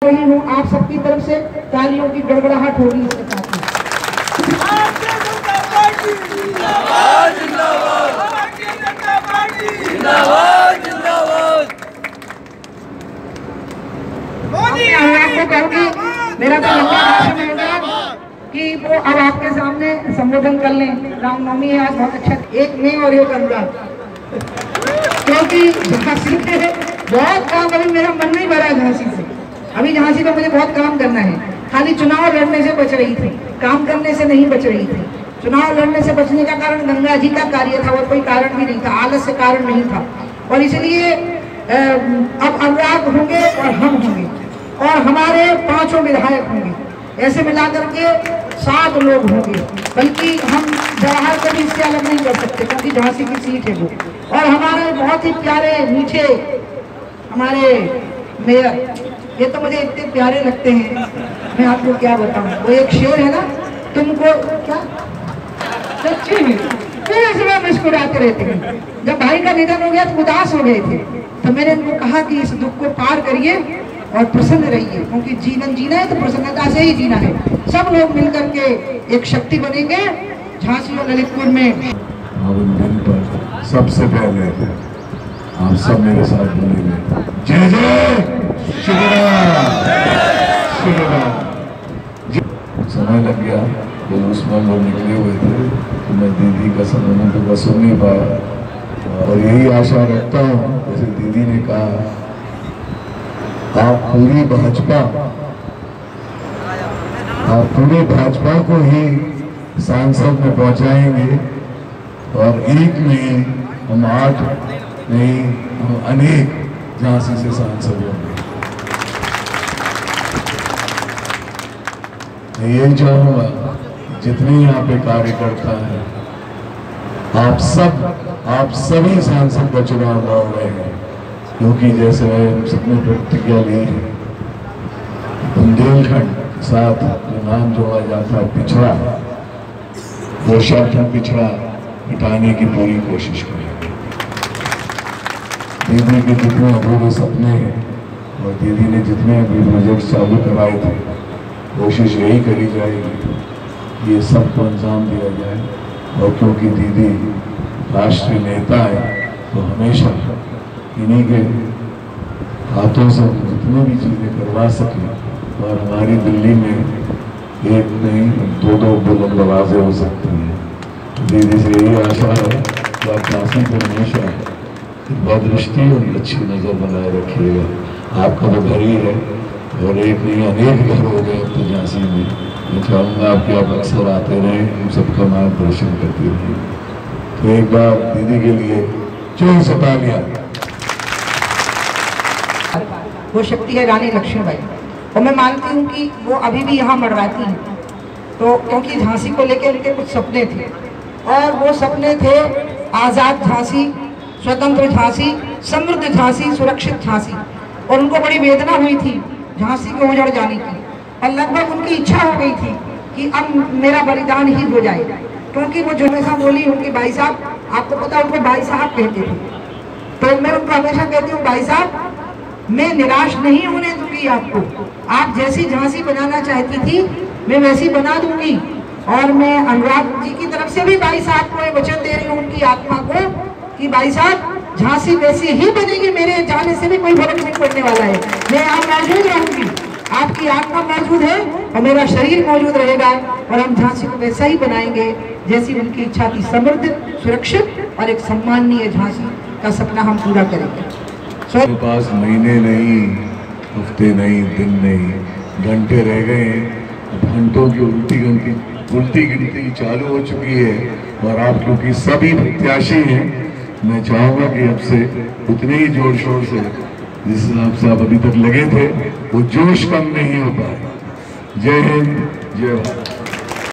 रही हूँ आप सबकी तरफ से तालियों की गड़गड़ाहट होगी इसके साथ। आपको कहूँगी मेरा तो लंबा भाषण होगा कि वो अब आपके सामने संबोधन कर लें। रामनवमी है आज, बहुत अच्छा। एक मैं और एक अनुराग, क्योंकि झांसी में बहुत काम, अभी मेरा मन नहीं भरा झांसी से। अभी झांसी में मुझे बहुत काम करना है। खाली चुनाव लड़ने से बच रही थी, काम करने से नहीं बच रही थी। चुनाव लड़ने से बचने का कारण गंगा जी का कार्य था और कोई कारण भी नहीं था, आलस्य कारण नहीं था। और इसलिए अब अनुराग होंगे और हम होंगे और हमारे 5 विधायक होंगे, ऐसे मिलाकर के 7 लोग होंगे। बल्कि हम जवाहर को भी इससे अलग नहीं कर सकते क्योंकि झांसी की सीट है वो। और हमारे बहुत ही प्यारे मीठे हमारे मेयर, ये तो मुझे इतने प्यारे लगते हैं, मैं आपको क्या बताऊं। वो एक शेर है ना, तुमको क्या सच्ची में सुबह मुस्कुराते रहते हैं। जब भाई का निधन हो गया तो उदास हो गए थे, तो मैंने उनको कहा कि इस दुख को पार करिए और प्रसन्न रहिए, क्योंकि जीवन जीना है तो प्रसन्नता से ही जीना है। सब लोग मिलकर के एक शक्ति बनेंगे झांसी और ललितपुर में। और उन दिन पर सबसे पहले आप सब मेरे साथ बोलेंगे जय जय समय लग गया, जब उसमें लोग निकले हुए थे तो मैं दीदी का समय तो बस सुन नहीं पाया। और यही आशा रखता हूँ, जैसे दीदी ने कहा, आप पूरी भाजपा को ही सांसद में पहुंचाएंगे और एक नहीं हम 8 नहीं हम अनेक झांसी से सांसद होंगे। मैं ये चाहूंगा जितने यहाँ पे कार्यकर्ता हैं, आप सभी सांसद का चुनाव लड़ रहे हैं, क्योंकि जैसे सबने प्रतिज्ञा ली है, बुंदेलखंड के साथ जो नाम जोड़ा जाता है पिछड़ा, वो शब्द पिछड़ा मिटाने की पूरी कोशिश करेंगे। दीदी के जितने अधूरे सपने हैं और दीदी ने जितने अभी प्रोजेक्ट चालू कराए थे, कोशिश यही करी जाएगी ये सबको अंजाम दिया जाए। और क्योंकि दीदी राष्ट्रीय नेता है तो हमेशा इन्हीं के हाथों से जितनी भी चीज़ें करवा सके। और हमारी दिल्ली में एक नहीं 2-2 बुलंद आवाज़ें हो सकती हैं। दीदी से यही आशा है कि आप झांसी को हमेशा बदृष्टि और अच्छी नज़र बनाए रखिएगा। आपका तो घर ही है और एक नहीं अनेक घर हो गए तो झांसी में। मैं चाहूँगा कि आप अक्सर आते रहें, हम सबका मार्गदर्शन करते रहिए। तो एक बार दीदी के लिए जोर से तालियां। वो शक्ति है रानी लक्ष्मीबाई, और मैं मानती हूँ कि वो अभी भी यहाँ मरवाती हैं। तो क्योंकि झांसी को लेकर उनके कुछ सपने थे, और वो सपने थे आज़ाद झांसी, स्वतंत्र झांसी, समृद्ध झांसी, सुरक्षित झांसी। और उनको बड़ी वेदना हुई थी झांसी को उजड़ जाने की, और लगभग उनकी इच्छा हो गई थी कि अब मेरा बलिदान ही हो जाए। क्योंकि वो जो हमेशा बोली उनके भाई साहब, आपको पता उनको भाई साहब कहते थे, तो मैं उनको हमेशा कहती हूँ भाई साहब मैं निराश नहीं होने दूंगी आपको। आप जैसी झांसी बनाना चाहती थी मैं वैसी बना दूंगी। और मैं अनुराग जी की तरफ से भी भाई साहब को वचन दे रही हूँ, उनकी आत्मा को, कि भाई साहब झांसी वैसी ही बनेगी, मेरे जाने से भी कोई फर्क नहीं पड़ने वाला है। मैं यहाँ मौजूद रहूंगी, आपकी आत्मा मौजूद है और मेरा शरीर मौजूद रहेगा, और हम झांसी को वैसा ही बनाएंगे जैसी उनकी इच्छा थी। समृद्ध, सुरक्षित और एक सम्माननीय झांसी का सपना हम पूरा करेंगे। मेरे पास महीने नहीं, हफ्ते नहीं, दिन नहीं, घंटे रह गए। घंटों की उल्टी गिनती चालू हो चुकी है। और आप क्योंकि सभी प्रत्याशी हैं, मैं चाहूँगा कि अब से उतने ही जोर शोर से जिस हिसाब से आप अभी तक लगे थे वो जोश कम नहीं हो पाए। जय हिंद, जय भारत।